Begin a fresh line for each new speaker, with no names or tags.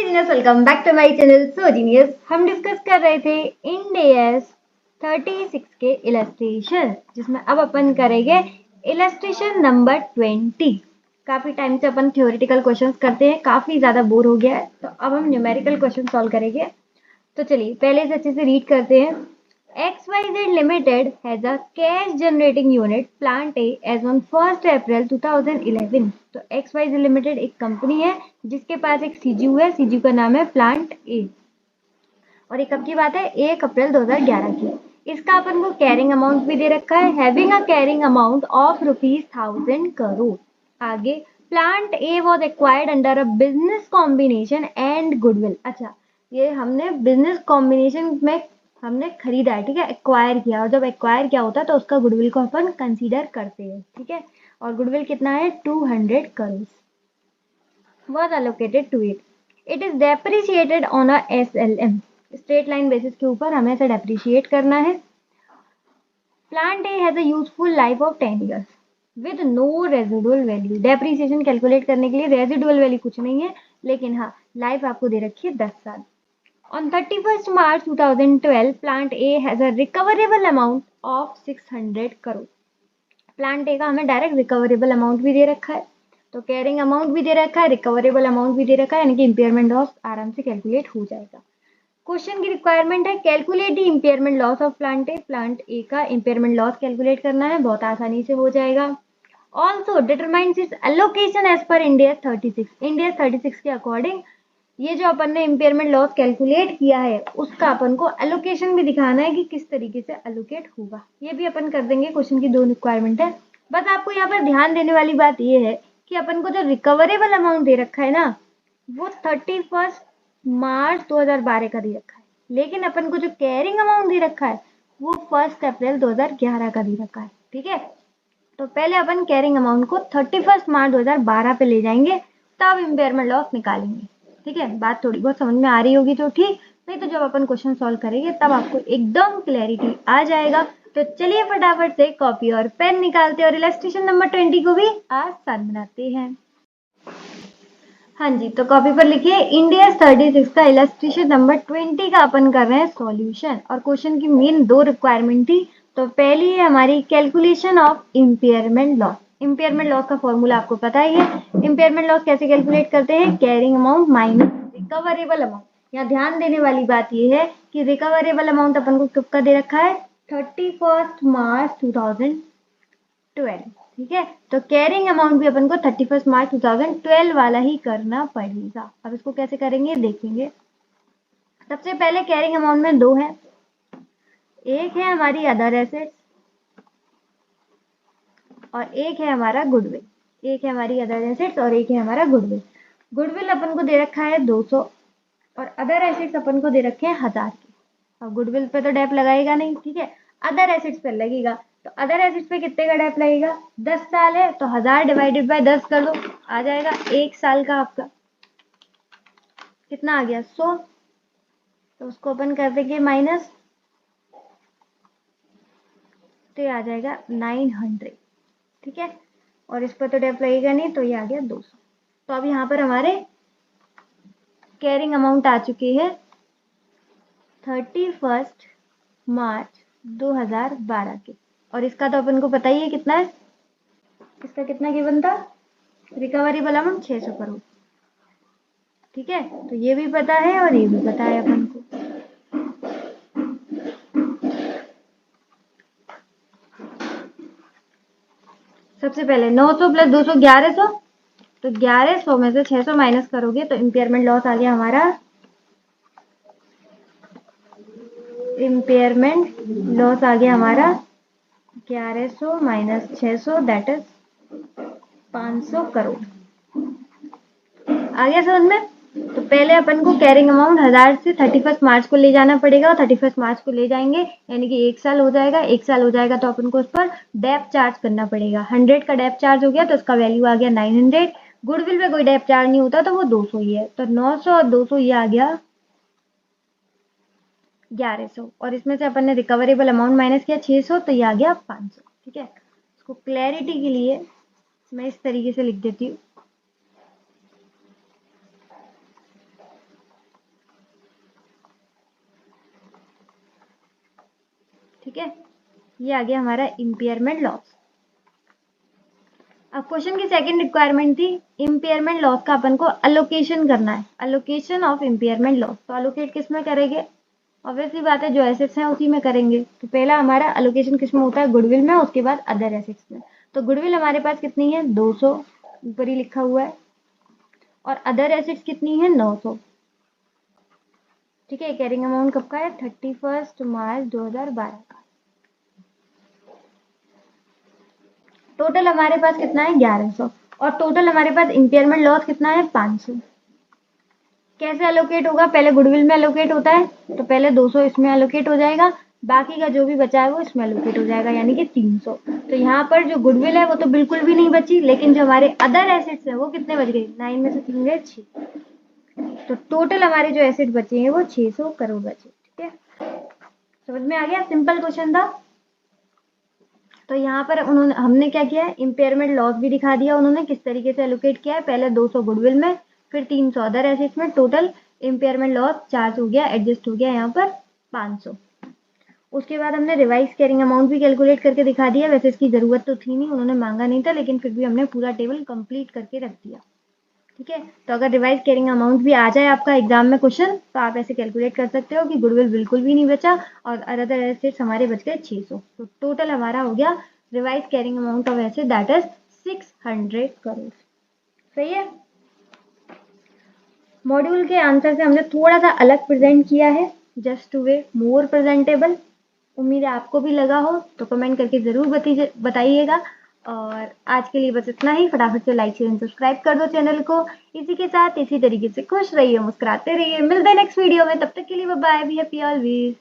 Genius, welcome back to my channel so genius. हम discuss कर रहे थे इंड एएस 36 के इलस्ट्रेशन, जिसमें अब अपन करेंगे इलस्ट्रेशन नंबर 20। काफी टाइम से अपन थ्योरेटिकल क्वेश्चंस करते हैं, काफी ज्यादा बोर हो गया है, तो अब हम न्यूमेरिकल क्वेश्चन सॉल्व करेंगे। तो चलिए पहले से अच्छे से रीड करते हैं। XYZ Limited has a cash generating unit plant A as on 1st April 2011। तो XYZ Limited एक कंपनी है जिसके पास एक सीजीयू है, सीजीयू का नाम है प्लांट ए, और ये कब की बात है? 1 अप्रैल 2011 की। इसका अपन को कैरिंग अमाउंट भी दे रखा है, having a carrying amount of ₹1000 crore. आगे plant A was acquired under a business combination and goodwill. अच्छा, ये हमने बिजनेस कॉम्बिनेशन में हमने खरीदा है, ठीक है, एक्वायर किया, और जब एक्वायर किया होता है तो उसका गुडविल को अपन कंसीडर करते हैं, ठीक है। और गुडविल कितना है? 200 crore was allocated to it. It is depreciated on a SLM, straight line basis के ऊपर हमें इसे डेप्रिशिएट करना है। Plant A has a useful life of 10 years with no residual value. Depreciation calculate करने के लिए रेजिडुअल वैल्यू कुछ नहीं है, लेकिन हाँ लाइफ आपको दे रखी है 10 साल। On 31st March 2012, Plant A has a recoverable amount of 600 crore. Plant A का हमें डायरेक्ट रिकवरेबल अमाउंट भी दे रखा है, तो कैरिंग अमाउंट भी दे रखा है, रिकवरेबल अमाउंट भी दे रखा है, यानी कि इम्पेयरमेंट लॉस आराम से कैलकुलेट हो जाएगा। क्वेश्चन की रिक्वायरमेंट है calculate the impairment loss of plant A. Plant A का इम्पेयरमेंट लॉस कैलकुलेट करना है, बहुत आसानी से हो जाएगा। Also determines its allocation as per Ind AS 36। Ind AS 36 के अकॉर्डिंग ये जो अपन ने इम्पेयरमेंट लॉस कैलकुलेट किया है उसका अपन को एलोकेशन भी दिखाना है कि किस तरीके से एलोकेट होगा, ये भी अपन कर देंगे। क्वेश्चन की दो रिक्वायरमेंट है। बस आपको यहाँ पर ध्यान देने वाली बात ये है कि अपन को जो रिकवरेबल अमाउंट दे रखा है ना, वो 31 मार्च 2012 का दे रखा है, लेकिन अपन को जो कैरिंग अमाउंट दे रखा है वो 1 अप्रैल 2011 का दे रखा है, ठीक है। तो पहले अपन कैरिंग अमाउंट को 31 मार्च 2012 पे ले जाएंगे, तब इम्पेयरमेंट लॉस निकालेंगे, ठीक है। बात थोड़ी बहुत समझ में आ रही होगी तो ठीक, नहीं तो जब अपन क्वेश्चन सॉल्व करेंगे तब आपको एकदम क्लैरिटी आ जाएगा। तो चलिए फटाफट से कॉपी और पेन निकालते और इलस्ट्रेशन नंबर 20 को भी आसान बनाते हैं। हाँ जी, तो कॉपी पर लिखिए इंडिया 36 का इलस्ट्रेशन नंबर 20 का अपन कर रहे हैं सॉल्यूशन। और क्वेश्चन की मेन दो रिक्वायरमेंट थी। तो पहली है हमारी calculation of impairment loss. Impairment loss का फॉर्मूला आपको पता ही है। इम्पेयरमेंट लॉस कैसे कैलकुलेट करते हैं? Carrying amount minus recoverable amount. यहाँ ध्यान देने वाली बात यह है कि रिकवरेबल अमाउंट अपन को कब का दे रखा है? 31 मार्च 2012, ठीक है। तो कैरिंग अमाउंट भी अपन को 31 मार्च 2012 वाला ही करना पड़ेगा। अब इसको कैसे करेंगे देखेंगे। सबसे पहले कैरिंग अमाउंट में दो है, एक है हमारी अदर एसेट्स और एक है हमारा गुडविल। एक है हमारी अदर एसेट्स और एक है हमारा गुडविल। गुडविल अपन को दे रखा है 200 और अदर एसेट्स अपन को दे रखे हैं 1000 के। अब गुडविल पे तो डेप लगाएगा नहीं, ठीक है, अदर एसेट्स पे लगेगा। तो अदर एसेट्स पे कितने का डेप लगेगा? 10 साल है, तो 1000 डिवाइडेड बाय 10 कर दो, आ जाएगा 1 साल का आपका। कितना आ गया? 100। तो उसको अपन कर देंगे माइनस, तो ये आ जाएगा 900, ठीक है। और इस पर तो डेप लगेगा नहीं, तो ये आ गया 200। तो अब यहाँ पर हमारे कैरिंग अमाउंट आ चुकी है 31 मार्च 2012 के। और इसका तो अपन को पता ही है कितना है, इसका कितना गिवन था? रिकवरेबल अमाउंट 600 करोड़, ठीक है। तो ये भी पता है और ये भी पता है अपन को। सबसे पहले 900 प्लस 200 1100, तो 1100 में से 600 माइनस करोगे तो इम्पेयरमेंट लॉस आ गया हमारा। इम्पेयरमेंट लॉस आ गया हमारा 1100 माइनस 600 दैट इज 500 करोड़। आ गया समझ में? तो पहले अपन को कैरिंग अमाउंट 1000 से 31 मार्च को ले जाना पड़ेगा, और 31 मार्च को ले जाएंगे यानी कि 1 साल हो जाएगा। 1 साल हो जाएगा तो अपन को उस पर डेप चार्ज करना पड़ेगा। 100 का डेप चार्ज हो गया तो उसका वैल्यू आ गया 900। गुडविल पे कोई डेप चार्ज नहीं होता तो वो 200 ही है, तो 900 और 200 ये आ गया 1100। और इसमें से अपन ने रिकवरेबल अमाउंट माइनस किया 600, तो ये आ गया 500, ठीक है। इसको क्लैरिटी के लिए मैं इस तरीके से लिख देती हूँ। ठीक है, ये आ गया हमारा इम्पेयरमेंट लॉस। अब क्वेश्चन की सेकंड रिक्वायरमेंट थी इम्पेयरमेंट लॉस का अपन को अलोकेशन करना है, अलोकेशन ऑफ इम्पेयरमेंट लॉस। तो अलोकेट किस में करेंगे? ऑब्वियसली बात है जो एसेट्स हैं उसी में करेंगे। तो पहला हमारा अलोकेशन किस में होता है? गुडविल में, उसके बाद अदर एसेट्स में। तो गुडविल हमारे पास कितनी है? 200, ऊपर ही लिखा हुआ है, और अदर एसेट्स कितनी है? 900। ठीक है, कैरिंग अमाउंट कब का है? 31 मार्च 2012 का। टोटल हमारे पास कितना है? 1100, और टोटल हमारे पास इम्पेयरमेंट लॉस कितना है? 500। कैसे अलोकेट होगा? पहले गुडविल में अलोकेट होता है, तो पहले 200 इसमें अलोकेट हो जाएगा, बाकी का जो भी बचा है वो इसमें अलोकेट हो जाएगा, यानी कि 300। तो यहाँ पर जो गुडविल है वो तो बिल्कुल भी नहीं बची, लेकिन जो हमारे अदर एसेट्स है वो कितने बच गए? 9 में से 3 गए 6। तो टोटल हमारे जो एसेट बचे हैं वो 600 करोड़ बचे। ठीक है, समझ में आ गया? सिंपल क्वेश्चन था। तो यहाँ पर उन्होंने हमने क्या किया है? इम्पेयरमेंट लॉस भी दिखा दिया उन्होंने किस तरीके से एलोकेट किया है। पहले 200 गुडविल में, फिर 300 अदर एसेट्स में, टोटल इम्पेयरमेंट लॉस चार्ज हो गया, एडजस्ट हो गया यहाँ पर 500। उसके बाद हमने रिवाइज कैरिंग अमाउंट भी कैलकुलेट करके दिखा दिया। वैसे इसकी ज़रूरत तो थी नहीं, उन्होंने मांगा नहीं था, लेकिन फिर भी हमने पूरा टेबल कंप्लीट करके रख दिया। ठीक है, तो अगर रिवाइज कैरिंग अमाउंट भी आ जाए आपका एग्जाम में क्वेश्चन, तो आप ऐसे कैलकुलेट कर सकते हो कि गुडविल बिल्कुल भी नहीं बचा और अदर एसेट्स हमारे बच गए 600। तो टोटल हमारा हो गया revise carrying amount of asset that is 600 crore. सही है। मॉड्यूल के आंसर से हमने थोड़ा सा अलग प्रेजेंट किया है, जस्ट टू वे मोर प्रेजेंटेबल। उम्मीद है आपको भी लगा हो, तो कमेंट करके ज़रूर बताइएगा। और आज के लिए बस इतना ही। फटाफट से लाइक शेयर सब्सक्राइब कर दो चैनल को। इसी के साथ इसी तरीके से खुश रहिए, मुस्कुराते रहिए। मिलते हैं नेक्स्ट वीडियो में, तब तक के लिए bye bye, be happy always.